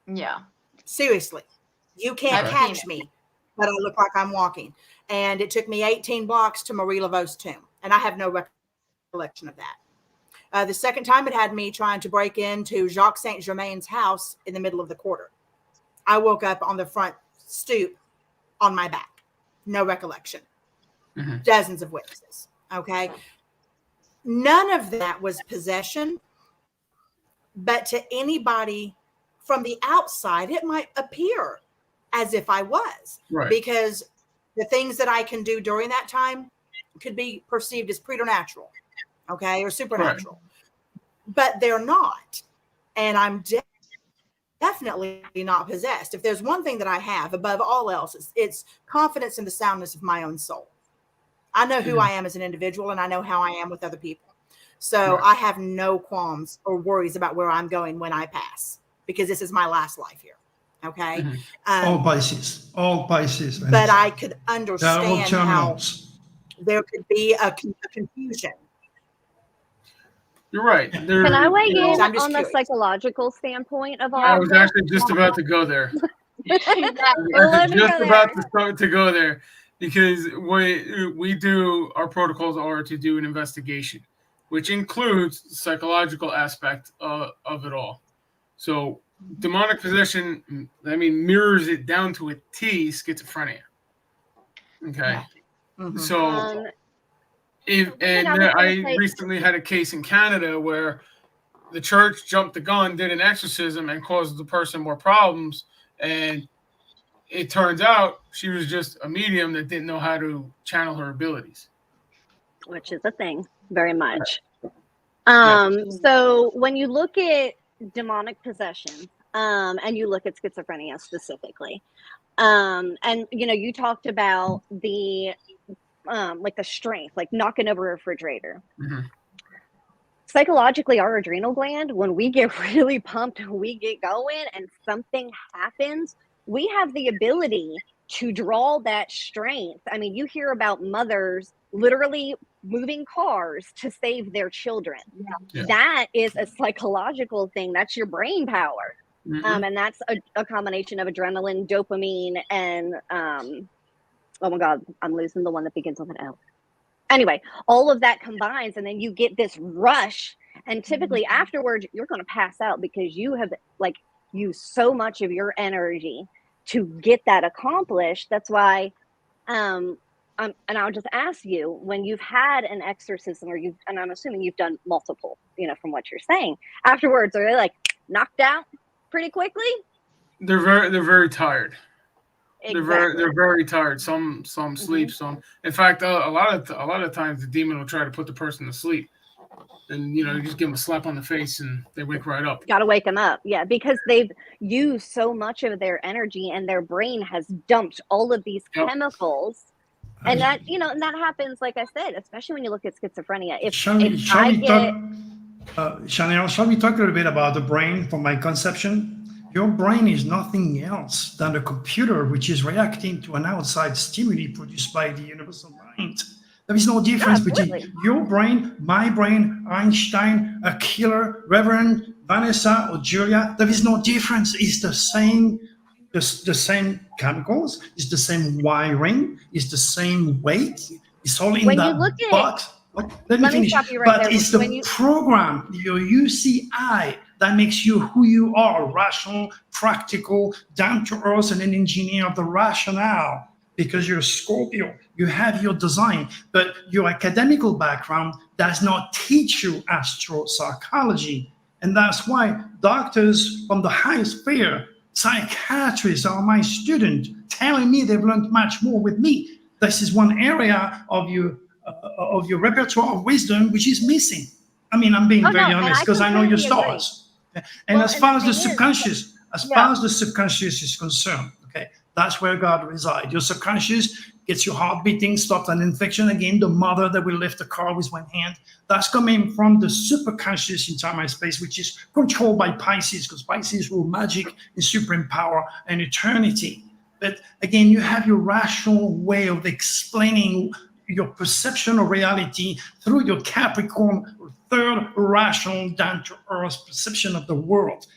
Yeah. Seriously. You can't catch me, but I look like I'm walking. And it took me 18 blocks to Marie Laveau's tomb. And I have no recollection of that. The second time it had me trying to break into Jacques Saint Germain's house in the middle of the quarter. I woke up on the front stoop on my back. No recollection. Mm-hmm. Dozens of witnesses. Okay. None of that was possession, but to anybody from the outside, it might appear as if I was, right? Because the things that I can do during that time could be perceived as preternatural, okay, or supernatural, right. But they're not. And I'm definitely not possessed. If there's one thing that I have above all else, it's confidence in the soundness of my own soul. I know who I am as an individual, and I know how I am with other people. So I have no qualms or worries about where I'm going when I pass, because this is my last life here. Okay. Mm-hmm. All bases. But I could understand how there could be a confusion. You're right. Can I weigh in on the psychological standpoint of all? I was actually just about to go there. To go there. Because we do, our protocols are to do an investigation, which includes the psychological aspect of it all. So demonic possession, mirrors it down to a T, schizophrenia. Okay. Mm-hmm. So I recently had a case in Canada where the church jumped the gun, did an exorcism, and caused the person more problems. And it turns out she was just a medium that didn't know how to channel her abilities. Which is a thing, very much. So when you look at demonic possession, and you look at schizophrenia specifically, and you talked about the like the strength, like knocking over a refrigerator. Mm-hmm. Psychologically, our adrenal gland, when we get really pumped, we get going and something happens, we have the ability to draw that strength. I mean, you hear about mothers literally moving cars to save their children. Yeah. That is a psychological thing. That's your brain power. And that's a combination of adrenaline, dopamine, and oh my God, I'm losing the one that begins with an L. Anyway, all of that combines, and then you get this rush. And typically afterwards, you're going to pass out because you have like used so much of your energy to get that accomplished. That's why, and I'll just ask you, when you've had an exorcism, and I'm assuming you've done multiple, from what you're saying, afterwards, are they like knocked out pretty quickly? They're very tired. Exactly. They're very tired. Some sleep. Some, in fact, a lot of times the demon will try to put the person to sleep, and you just give them a slap on the face and they wake right up. Got to wake them up, yeah, because they've used so much of their energy and their brain has dumped all of these chemicals, and that and that happens, like I said, especially when you look at schizophrenia. Chanelle, shall we talk a little bit about the brain from my conception? Your brain is nothing else than a computer which is reacting to an outside stimuli produced by the universal mind. There is no difference between your brain, my brain, Einstein, a killer, Reverend, Vanessa, or Julia. There is no difference. It's the same chemicals. It's the same wiring. It's the same weight. It's all in that box. Let me finish. Stop you right but there. It's the program, your UCI, that makes you who you are, rational, practical, down to earth, and an engineer of the rationale. Because you're a Scorpio, you have your design, but your academical background does not teach you astropsychology. And that's why doctors from the highest sphere, psychiatrists are my student, telling me they've learned much more with me. This is one area of your repertoire of wisdom which is missing. I mean, I'm being very honest because I know your stars. And as far as the subconscious, is concerned, okay, that's where God resides. Your subconscious gets your heart beating, stops an infection. Again, the mother that will lift the car with one hand. That's coming from the superconscious in time and space, which is controlled by Pisces, because Pisces rule magic and supreme power and eternity. But again, you have your rational way of explaining your perception of reality through your Capricorn third rational down-to-earth perception of the world.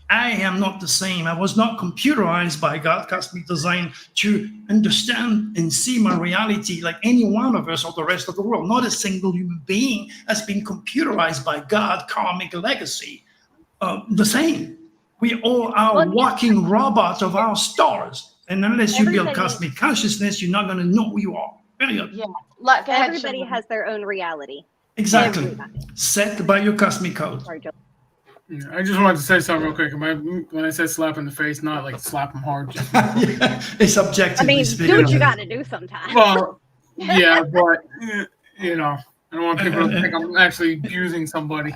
I am not the same. I was not computerized by God, cosmic design, to understand and see my reality like any one of us or the rest of the world. Not a single human being has been computerized by God, karmic legacy. The same. We all are walking robots of our stars. And unless you build cosmic consciousness, you're not going to know who you are. Period. Yeah. Everybody has their own reality. Exactly. Everybody. Set by your cosmic code. Sorry, Joe. Yeah, I just wanted to say something real quick. When I said slap in the face, not like slap him hard. Yeah, it's objective. I mean, do what you got to do sometimes. Well, yeah, but I don't want people to think I'm actually abusing somebody.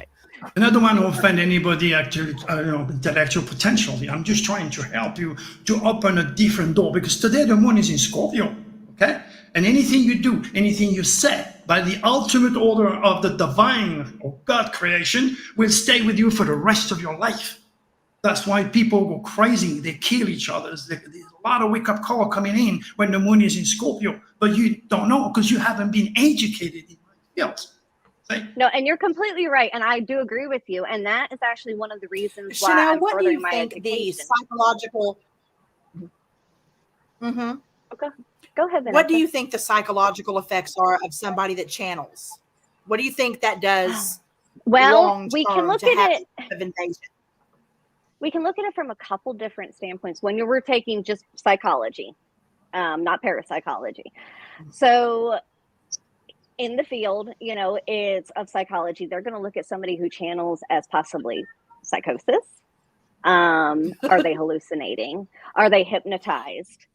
And I don't want to offend anybody actually, intellectual potential. I'm just trying to help you to open a different door, because today the moon is in Scorpio, okay? And anything you do, anything you say, by the ultimate order of the divine or God creation, will stay with you for the rest of your life. That's why people go crazy. They kill each other. There's a lot of wake-up call coming in when the moon is in Scorpio, but you don't know because you haven't been educated in my field. No, and you're completely right, and I do agree with you. And that is actually one of the reasons why Chinelle, I'm what do you furthering my think the education. psychological? Okay. Go ahead, Vanessa. What do you think the psychological effects are of somebody that channels? What do you think that does? Well, we can look at it. Invasion? We can look at it from a couple different standpoints. When we're taking just psychology, not parapsychology. So in the field, it's of psychology, they're going to look at somebody who channels as possibly psychosis. Are they hallucinating? Are they hypnotized?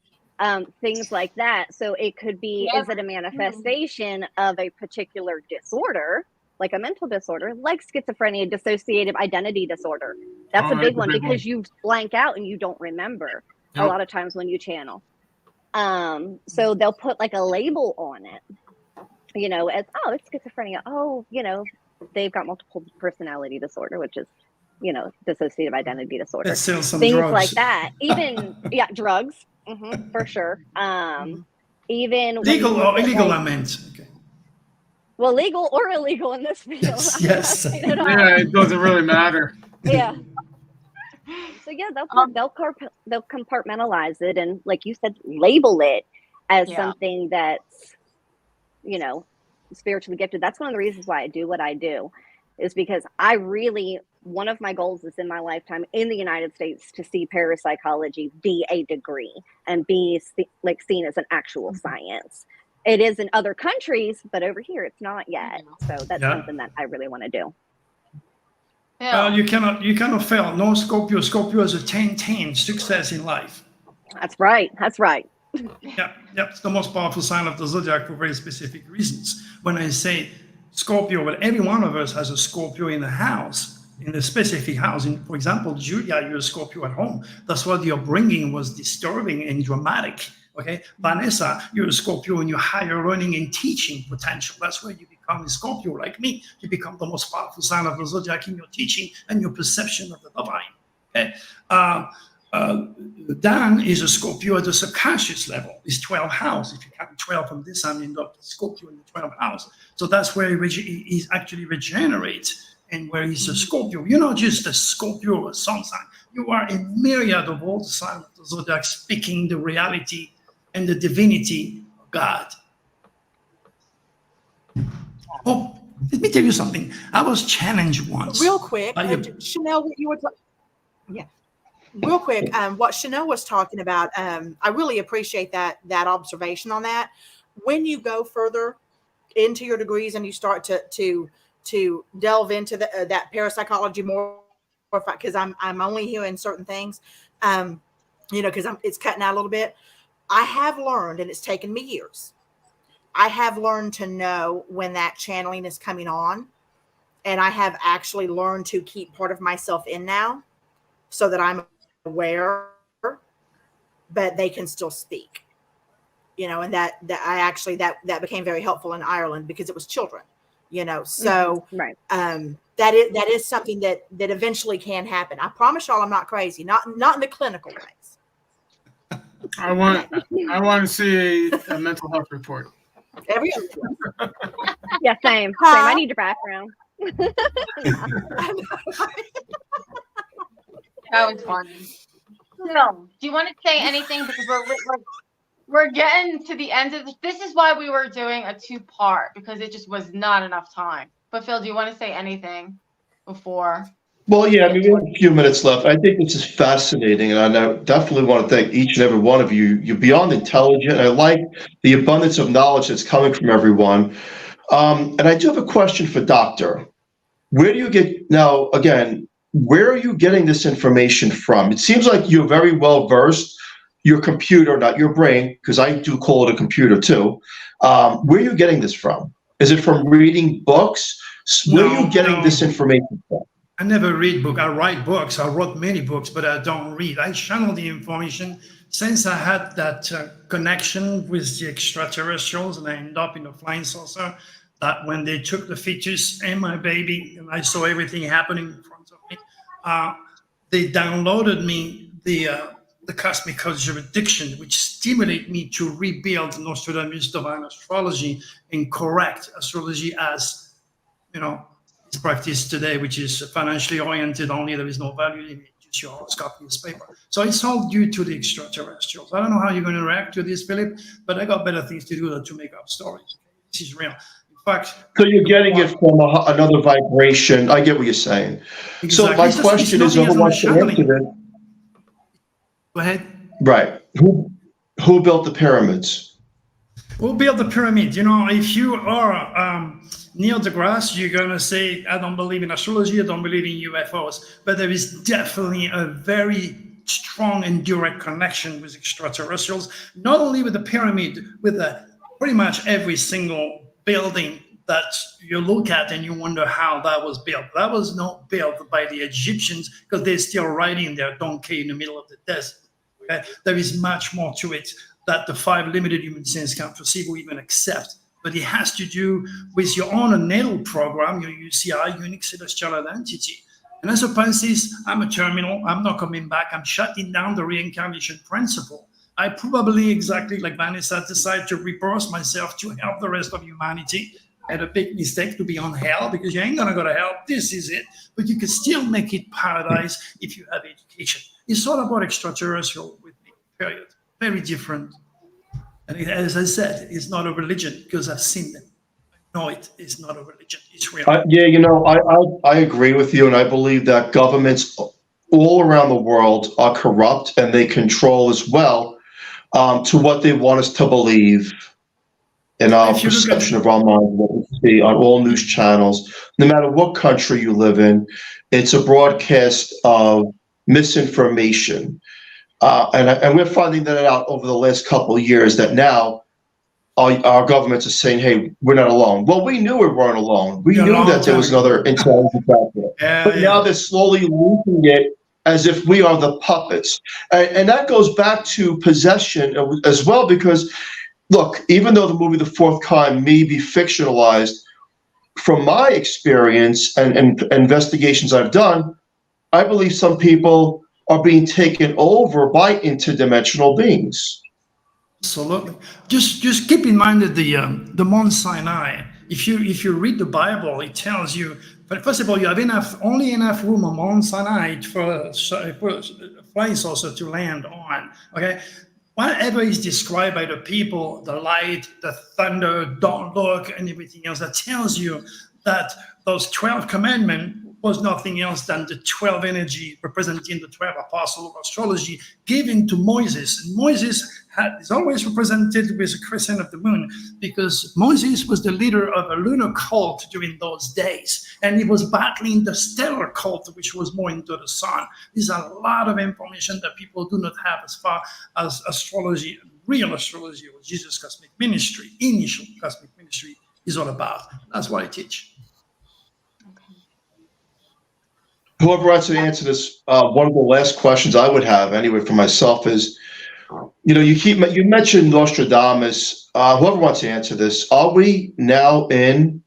Things like that. So it could be, is it a manifestation of a particular disorder, like a mental disorder, like schizophrenia, dissociative identity disorder? That's a big one, because you blank out and you don't remember a lot of times when you channel. So they'll put like a label on it, as, oh, it's schizophrenia. Oh, they've got multiple personality disorder, which is, dissociative identity disorder. Things drugs. Like that. Even, drugs. For sure. Even legal, illegal, I meant. Okay. well, legal or illegal in this field. Yes. Yeah, it doesn't really matter. Yeah. So yeah, they'll compartmentalize it and, like you said, label it as something that's, you know, spiritually gifted. That's one of the reasons why I do what I do, is because one of my goals is in my lifetime in the United States to see parapsychology be a degree and be seen as an actual science. It is in other countries, but over here it's not yet. So that's something that I really want to do. Yeah. You cannot fail. No Scorpio. Scorpio is a 10-10 success in life. That's right. Yeah, it's the most powerful sign of the zodiac for very specific reasons. When I say Scorpio, well, every one of us has a Scorpio in the house, in a specific house. For example, Julia, you're a Scorpio at home. That's why the upbringing was disturbing and dramatic. Okay, Vanessa, you're a Scorpio in your higher learning and teaching potential. That's where you become a Scorpio like me. You become the most powerful sign of the zodiac in your teaching and your perception of the divine. Okay. Dan is a Scorpio at the subconscious level. It's 12th house. If you count 12 from this, I end up Scorpio in the 12th house. So that's where he actually regenerates, and where he's a Scorpio. You're not just a Scorpio or a sun sign. You are a myriad of all the signs of the zodiac, speaking the reality and the divinity of God. Oh, let me tell you something. I was challenged once. Real quick, Chinelle, what you were real quick, what Chinelle was talking about, I really appreciate that observation on that. When you go further into your degrees and you start to delve into that parapsychology more, because I'm only hearing certain things, because it's cutting out a little bit. I have learned, and it's taken me years, I have learned to know when that channeling is coming on, and I have actually learned to keep part of myself in now so that I'm aware, but they can still speak, and that became very helpful in Ireland because it was children, so right. That is something that eventually can happen. I promise y'all I'm not crazy, not in the clinical ways. I want to see a mental health report. Every Yeah, same. I need your background. That was fun. No, do you want to say anything? Because we're getting to the end of this. This is why we were doing a 2-part, because it just was not enough time. But Phil, do you want to say anything before? Well, yeah, I mean, we have a few minutes left. I think this is fascinating, and I definitely want to thank each and every one of you. You're beyond intelligent. I like the abundance of knowledge that's coming from everyone. And I do have a question for Doctor. Where are you getting this information from? It seems like you're very well versed. Your computer, not your brain, because I do call it a computer too. Where are you getting this from? Is it from reading books? Where are you getting this information from? I never read books. I write books. I wrote many books, but I don't read. I channel the information since I had that connection with the extraterrestrials, and I ended up in a flying saucer. That when they took the fetus and my baby, and I saw everything happening in front of me, they downloaded me the cosmic code jurisdiction, which stimulate me to rebuild Nostradamus' divine astrology and correct astrology as, it's practiced today, which is financially oriented only. There is no value in it, just your horoscope newspaper. So it's all due to the extraterrestrials. I don't know how you're going to react to this, Philip, but I got better things to do than to make up stories. This is real. In fact, so you're getting it from another vibration. I get what you're saying. Exactly. So my question is, who wants to answer this? Go ahead. Right. Who built the pyramids? Who built the pyramid? If you are Neil deGrasse, you're going to say, I don't believe in astrology, I don't believe in UFOs. But there is definitely a very strong and direct connection with extraterrestrials, not only with the pyramid, with pretty much every single building that you look at and you wonder how that was built. That was not built by the Egyptians, because they're still riding their donkey in the middle of the desert. Okay? There is much more to it that the 5 limited human senses can't perceive or even accept. But it has to do with your own natal program, your UCI, unique celestial identity. And as a Pisces, I'm a terminal. I'm not coming back. I'm shutting down the reincarnation principle. I probably, exactly like Vanessa, decide to rebirth myself to help the rest of humanity. had a big mistake to be on hell, because you ain't gonna go to hell. This is it. But you can still make it paradise if you have education. It's all about extraterrestrial with me, period. Very different. And as I said, it's not a religion, because I've seen them. I know it is not a religion. It's real. I agree with you, and I believe that governments all around the world are corrupt, and they control as well to what they want us to believe in our perception of our mind, what we see on all news channels. No matter what country you live in, it's a broadcast of misinformation. And we're finding that out over the last couple of years, that now our governments are saying, hey, we're not alone. Well, we knew we weren't alone. We knew that there was another intelligence out there. But now they're slowly losing it as if we are the puppets. And that goes back to possession as well, because, look, even though the movie The Fourth Kind may be fictionalized, from my experience and investigations I've done, I believe some people are being taken over by interdimensional beings. Absolutely. Just keep in mind that the Mount Sinai, if you read the Bible, it tells you, but first of all, you have only enough room on Mount Sinai for a flying saucer to land on. Okay, whatever is described by the people, the light, the thunder, don't look, and everything else, that tells you that those 12 commandments was nothing else than the 12 energy representing the 12 apostles of astrology given to Moses. And Moses is always represented with a crescent of the moon, because Moses was the leader of a lunar cult during those days, and he was battling the stellar cult, which was more into the sun. There's a lot of information that people do not have as far as astrology, real astrology, or Jesus' cosmic ministry, initial cosmic ministry is all about. That's what I teach. Whoever wants to answer this, one of the last questions I would have anyway for myself is, you mentioned Nostradamus. Whoever wants to answer this, are we now in,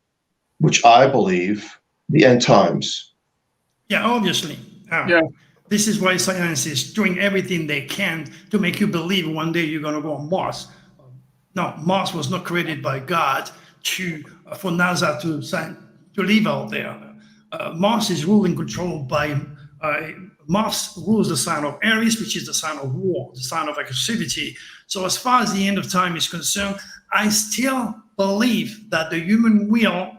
which I believe, the end times? Yeah, obviously. This is why science is doing everything they can to make you believe one day you're going to go on Mars. No, Mars was not created by God for NASA to live out there. Mars is ruled and controlled by Mars rules the sign of Aries, which is the sign of war, the sign of aggressivity. So as far as the end of time is concerned, I still believe that the human will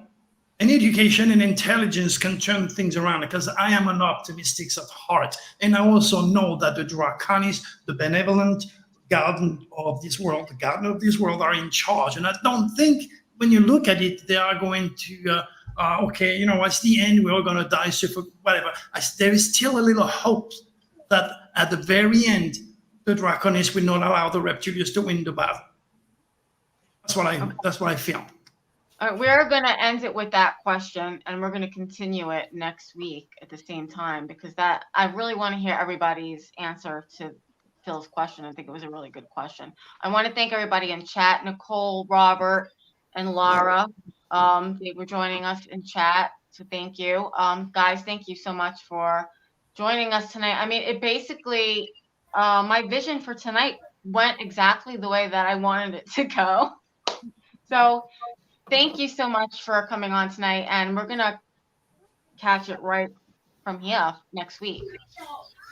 and education and intelligence can turn things around, because I am an optimist at heart. And I also know that the Draconis, the benevolent gardener of this world are in charge. And I don't think, when you look at it, they are going to okay, it's the end, we're all going to die, suffer, whatever. There is still a little hope that at the very end, the Draconists will not allow the Reptilians to win the battle. That's what I feel. All right, we're going to end it with that question, and we're going to continue it next week at the same time, because I really want to hear everybody's answer to Phil's question. I think it was a really good question. I want to thank everybody in chat, Nicole, Robert, and Laura. They were joining us in chat, so thank you. Guys, thank you so much for joining us tonight. I mean, it basically, my vision for tonight went exactly the way that I wanted it to go. So thank you so much for coming on tonight, and we're going to catch it right from here next week.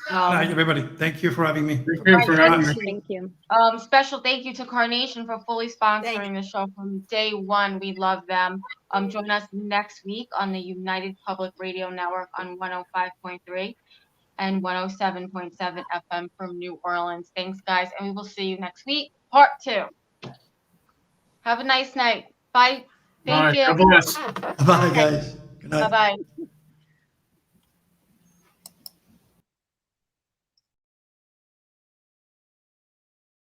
Hi, everybody. Thank you for having me. Thank you. Special thank you to Carnation for fully sponsoring the show from day one. We love them. Join us next week on the United Public Radio Network on 105.3 and 107.7 FM from New Orleans. Thanks, guys, and we will see you next week. Part 2. Have a nice night. Bye. Thank you. Bye, guys. Good night. Bye-bye.